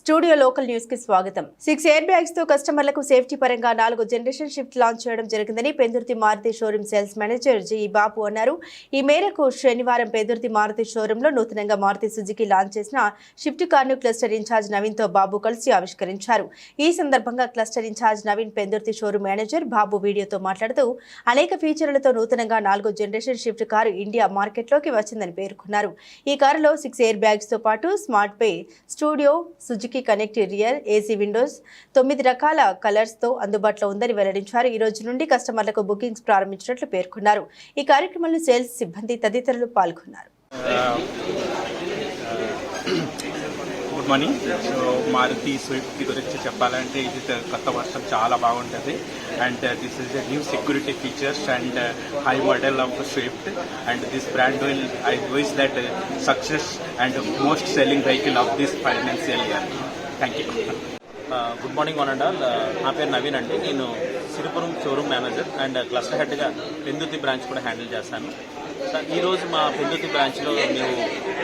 Studio local news కి స్వాగతం. 6 air bags తో కస్టమర్లకు సేఫ్టీ పరంగా 4 జనరేషన్ షిఫ్ట్ లాంచ్ చేయడం జరిగిందని Pendurthi Maruti showroom sales manager G Babu అన్నారు. ఈ మేరకు శనివారం పెందుర్తి మారుతి షోరూమ్ లో నూతనంగా మారుతి సుజుకి లాంచ్ చేసిన షిఫ్ట్ కార్ను క్లస్టర్ ఇన్ఛార్జ్ నవీన్ తో బాబు కలిసి ఆవిష్కరించారు. ఈ సందర్భంగా cluster in charge Naveen Pendurthi showroom manager Babu వీడియోతో మాట్లాడుతూ అనేక ఫీచర్లతో నూతనంగా 4 జనరేషన్ షిఫ్ట్ కారు ఇండియా మార్కెట్లోకి వచ్చిందని పేర్కొన్నారు. ఈ కారులో 6 ఎయిర్ బ్యాగ్స్ తో పాటు smart pay, studio, Suzuki connect rear, AC Windows 9 రకాల కలర్స్ తో అందుబాటులో ఉందని వెల్లడించారు. ఈ రోజు నుండి కస్టమర్లకు బుకింగ్స్ ప్రారంభించినట్లు పేర్కొన్నారు. ఈ కార్యక్రమంలో సేల్స్ సిబ్బంది తదితరులు పాల్గొన్నారు. Good morning. So Maruti Swift గురించి చెప్పాలంటే ఇది కొత్త వర్షన్ చాలా బాగుంటుంది. And this is new security features and high model of Swift and this brand will I wish that success and most selling vehicle of this financial year. Thank you. Good morning one and all. నా పేరు నవీన్ అండి. నేను Siripuram showroom manager and cluster హెడ్గా Pendurthi branch కూడా handle చేస్తాను. ఈరోజు మా పెందుర్తి బ్రాంచ్లో మేము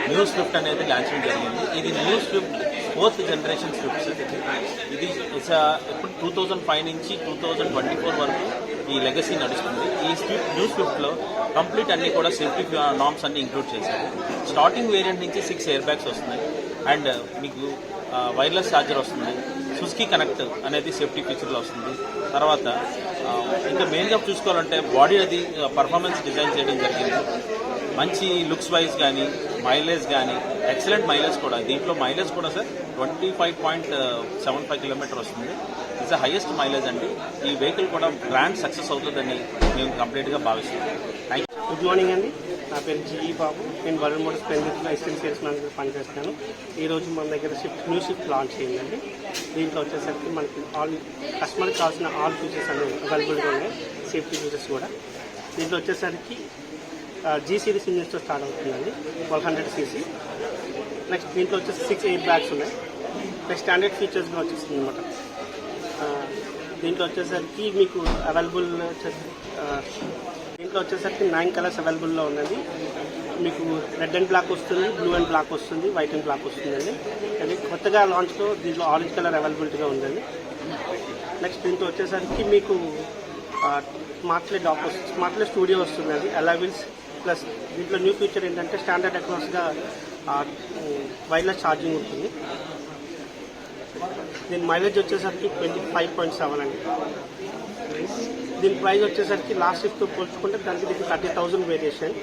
న్యూ స్విఫ్ట్ అనేది లాంచింగ్ జరిగింది. ఇది new Swift 4th generation Swift. ఇది ఇప్పుడు 2005 నుంచి 2024 వరకు ఈ లెగసీ నడుస్తుంది. ఈ న్యూ స్విఫ్ట్లో కంప్లీట్ అన్ని కూడా సేఫ్టీ నార్మ్స్ అన్ని ఇంక్లూడ్ చేశారు. స్టార్టింగ్ వేరియంట్ నుంచి 6 ఎయిర్ బ్యాగ్స్ వస్తున్నాయి అండ్ మీకు వైర్లెస్ ఛార్జర్ వస్తుంది. సుజుకి కనెక్ట్ అనేది సేఫ్టీ ఫీచర్లో వస్తుంది. తర్వాత ఇంకా మెయిన్గా చూసుకోవాలంటే బాడీ అది పర్ఫార్మెన్స్ డిజైన్ చేయడం జరిగింది. మంచి లుక్స్ వైజ్ కానీ మైలేజ్ కానీ ఎక్సలెంట్ మైలేజ్ కూడా. దీంట్లో మైలేజ్ కూడా సార్ 25.75 కిలోమీటర్ వస్తుంది. ఇట్స్ హైయెస్ట్ మైలేజ్ అండి. ఈ వెహికల్ కూడా బ్రాండ్ సక్సెస్ అవుతుందని మేము కంప్లీట్గా భావిస్తున్నాం. Thank you. గుడ్ మార్నింగ్ అండి. నా పేరు జి బాబు. నేను వరుణ్ మోటార్స్ పెందుర్తిలో అసిస్టెంట్ సేల్స్ మేనేజర్ పనిచేస్తున్నాను. ఈరోజు మన దగ్గర న్యూ షిఫ్ట్ లాంచ్ అయిందండి. దీంట్లో వచ్చేసరికి మనకి కస్టమర్కి కావాల్సిన ఆల్ ఫీచర్స్ అనేవి అవైలబుల్గా ఉన్నాయి. సేఫ్టీ ఫీచర్స్ కూడా. దీంట్లో వచ్చేసరికి జీ సిరీస్ ఇంజిన్స్తో స్టార్ట్ అవుతుందండి, 1200 cc. నెక్స్ట్ దీంట్లో వచ్చేసి 6 ఎయిర్ బ్యాగ్స్ ఉన్నాయి. నెక్స్ట్ స్టాండర్డ్ ఫీచర్స్గా వచ్చేస్తుంది అనమాట. దీంట్లో వచ్చేసరికి మీకు అవైలబుల్ దీంట్లో వచ్చేసరికి 9 కలర్స్ అవైలబుల్లో ఉన్నది. మీకు రెడ్ అండ్ బ్లాక్ వస్తుంది, బ్లూ అండ్ బ్లాక్ వస్తుంది, వైట్ అండ్ బ్లాక్ వస్తుందండి. అది కొత్తగా లాంచ్లో దీంట్లో ఆరెంజ్ కలర్ అవైలబిలిటీగా ఉందండి. నెక్స్ట్ దీంట్లో వచ్చేసరికి మీకు స్మార్ట్లెస్ స్టూడియో వస్తుందండి, అలావిల్స్ ప్లస్. దీంట్లో న్యూ ఫీచర్ ఏంటంటే స్టాండర్డ్ అక్రాస్గా వైర్లెస్ ఛార్జింగ్ ఉంటుంది. దీని మైలేజ్ వచ్చేసరికి 25.7 అండి. దీని ప్రైస్ వచ్చేసరికి లాస్ట్ షిఫ్ట్తో పోల్చుకుంటే దానికి 30,000 వేరియేషన్.